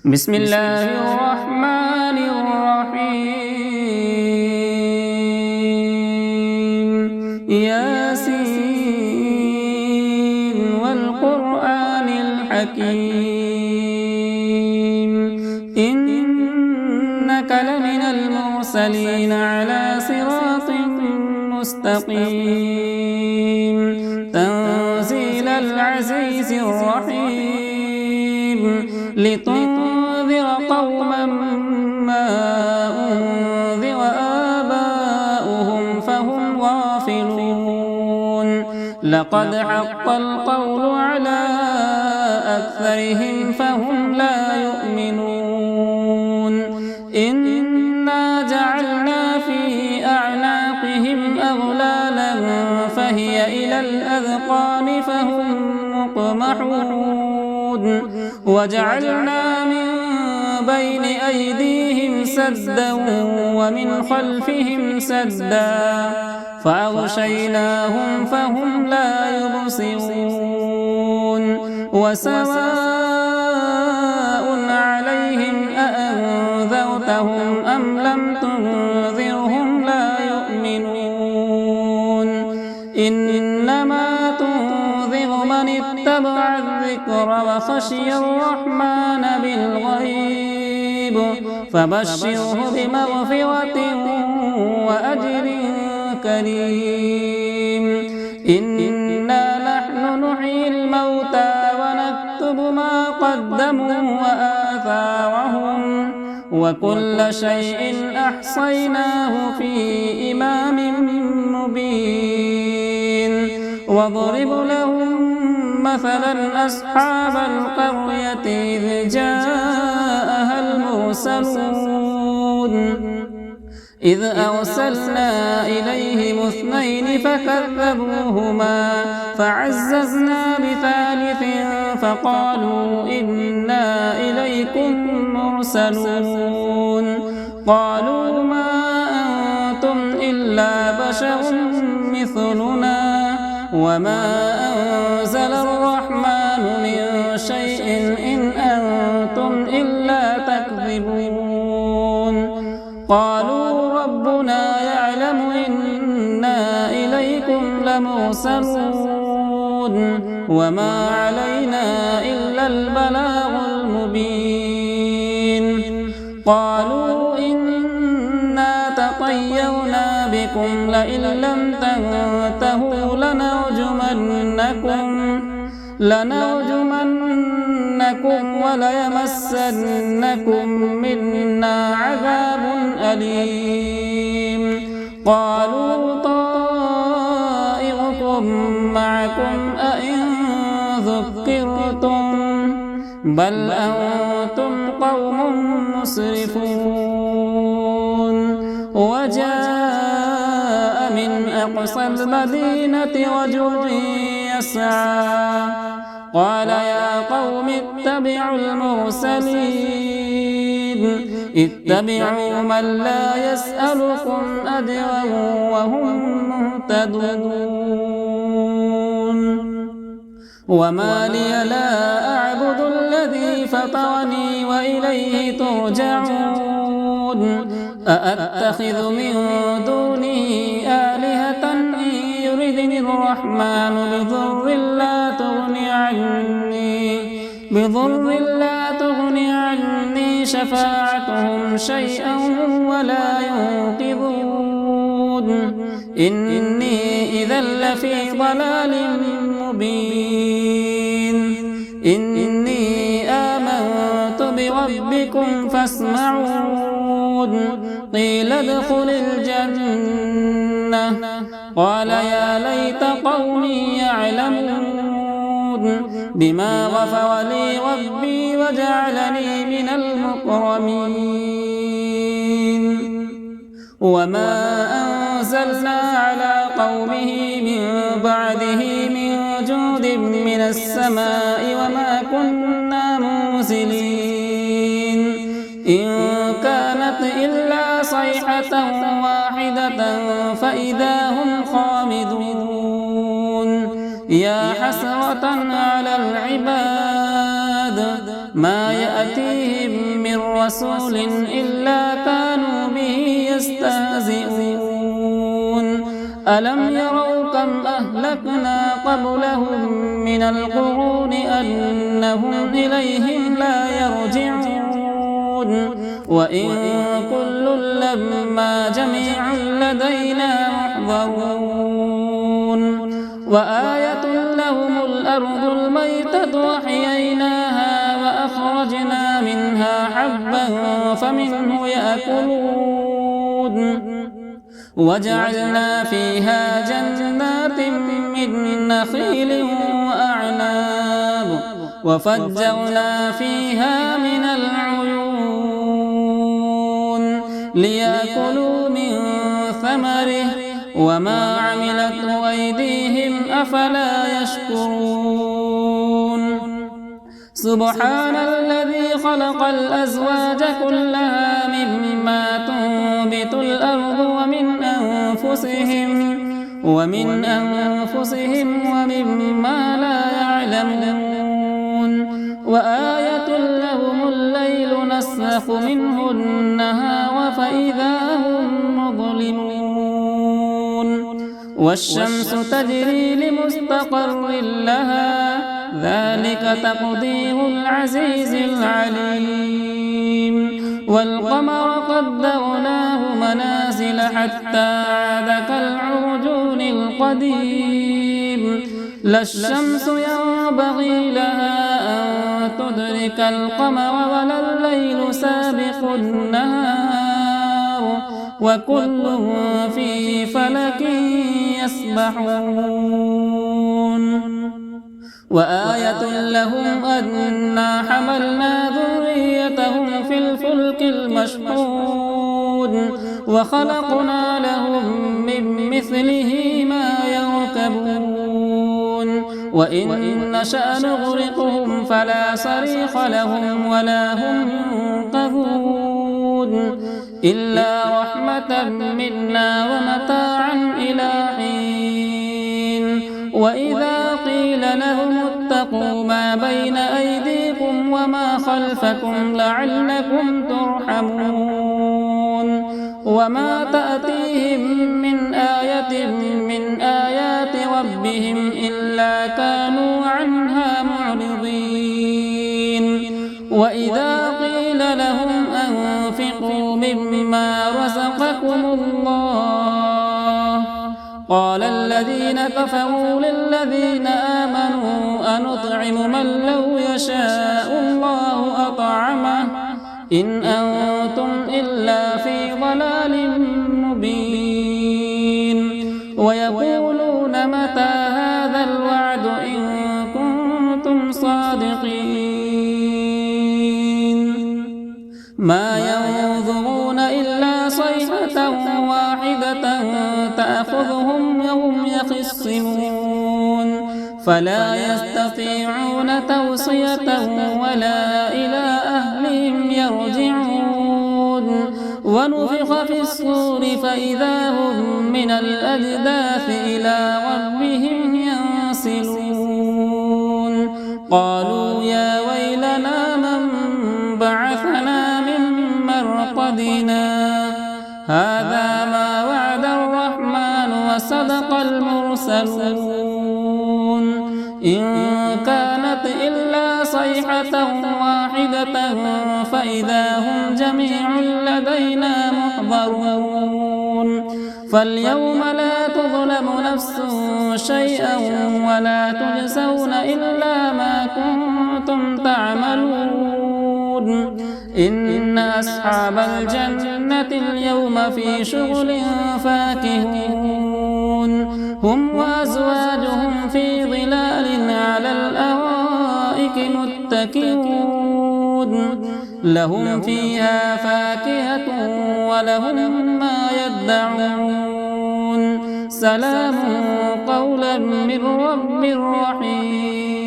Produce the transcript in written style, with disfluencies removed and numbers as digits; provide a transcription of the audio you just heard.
بسم الله الرحمن الرحيم ياسين والقرآن الحكيم إنك لمن المرسلين على صراط مستقيم تنزيل العزيز الرحيم لتنذر قوما ما أنذر آباؤهم فهم غافلون لقد حق القول على أكثرهم فهم لا يؤمنون إنا جعلنا في أعناقهم أغلالا فهي إلى الأذقان فهم مقمحون وجعلنا من بين أيديهم سدا ومن خلفهم سدا فأغشيناهم فهم لا يبصرون وسواء عليهم أأنذرتهم أم لم تنذرهم لا يؤمنون إنما تنذر من اتبع الذكر وخشي الرحمن بالغيب فبشره بمغفرة وأجر كريم إنا نحن نحيي الموتى ونكتب ما قدموا وآثارهم وكل شيء أحصيناه في إمام مبين واضرب لهم مثلا أصحاب القرية إذ جاءها المرسلون إذ أرسلنا إليهم اثنين فكذبوهما فعززنا بثالث فقالوا إنا إليكم مرسلون قالوا ما أنتم إلا بشر مثلنا وما أنزل الرحمن من شيء إن أنتم إلا تكذبون قالوا ربنا يعلم إنا إليكم لمرسلون وما علينا إلا البلاغ المبين قالوا إنا تطيرنا بكم لئن لم تنتهوا لنرجمنكم وليمسنكم منا عذاب أليم قالوا طائركم معكم أئن ذكرتم بل أنتم قوم مسرفون وجاء من أقصى المدينة رجل يسعى قال يا قوم اتبعوا المرسلين اتبعوا من لا يسألكم أجرا وهم مهتدون وما لي لا أعبد الذي فطرني وإليه ترجعون أأتخذ من دونه آلهة إن يردني الرحمن بضر لا تغني عني شفاعتهم شيئا ولا ينقذون إني إذا لفي ضلال مبين إني آمنت بربكم فاسمعون قيل ادخل الجنة قال يا ليت قومي يعلمون بما غفر لي ربي وجعلني من المكرمين وما أنزلنا على قومه من بعده من جود من السماء وما كنا منزلين إن كانت إلا صيحة واحدة فإذا هم خامدون يا حسرة على العباد ما يأتيهم من رسول إلا كانوا به يستهزئون ألم يروا كم أهلكنا قبلهم من القرون أنهم إليهم لا يرجعون وإن كل لما جميع لدينا محضرون وآية لهم الأرض الميتة وأحييناها وأخرجنا منها حبا فمنه يأكلون وجعلنا فيها جنات من نخيل وأعناب وفجرنا فيها من العيون ليأكلوا من ثمره وما عملته أيديهم أفلا يشكرون سبحان الذي خلق الأزواج كلها مما تنبت الأرض ومن أنفسهم ومما لا يعلمون وآية لهم الليل نسلخ منه النهار فإذا هم مظلمون والشمس تجري لمستقر لها ذلك تقدير العزيز العليم والقمر قدرناه منازل حتى عاد كالعرجون القديم لا الشمس ينبغي لها أن تدرك القمر ولا الليل سابق النهار وكل في فلك يسبحون وآية لهم أنا حملنا ذريتهم في الفلك المشحون وخلقنا لهم من مثله ما يركبون وإن نشأ نغرقهم فلا صريخ لهم ولا هم ينقذون إلا رحمة منا ومتاعا إلى حين وإذا قيل لهم اتقوا ما بين أيديكم وما خلفكم لعلكم ترحمون وما تأتيهم من آية من آيات ربهم إلا كانوا عنها معرضين وإذا قيل لهم أنفقوا مما رزقكم الله قال الذين كفروا للذين آمنوا أنطعم من لو يشاء الله أطعمه إن أنتم إلا في ضلال مبين ويقولون متى هذا الوعد إن كنتم صادقين ما ينظرون إلا صيحة واحدة تأخذهم وهم يخصمون فلا يستطيعون توصية ولا إلى أهلهم يرجعون ونفخ في الصور فإذا هم من الأجداث إلى ربهم ينسلون قالوا يا ويلنا من بعثنا من مرقدنا هذا ما وعد الرحمن وصدق المرسلون إن كانت إلا صيحة واحدة فإذا هم جميع لدينا محضرون فاليوم لا تظلم نفس شيئا ولا تجزون إلا ما كنتم تعملون إن أصحاب الجنة اليوم في شغل فاكهون هم وأزواجهم في ظلال على الأرائك متكئون لهم فيها فاكهة ولهم ما يدعون سلام قولا من رب رحيم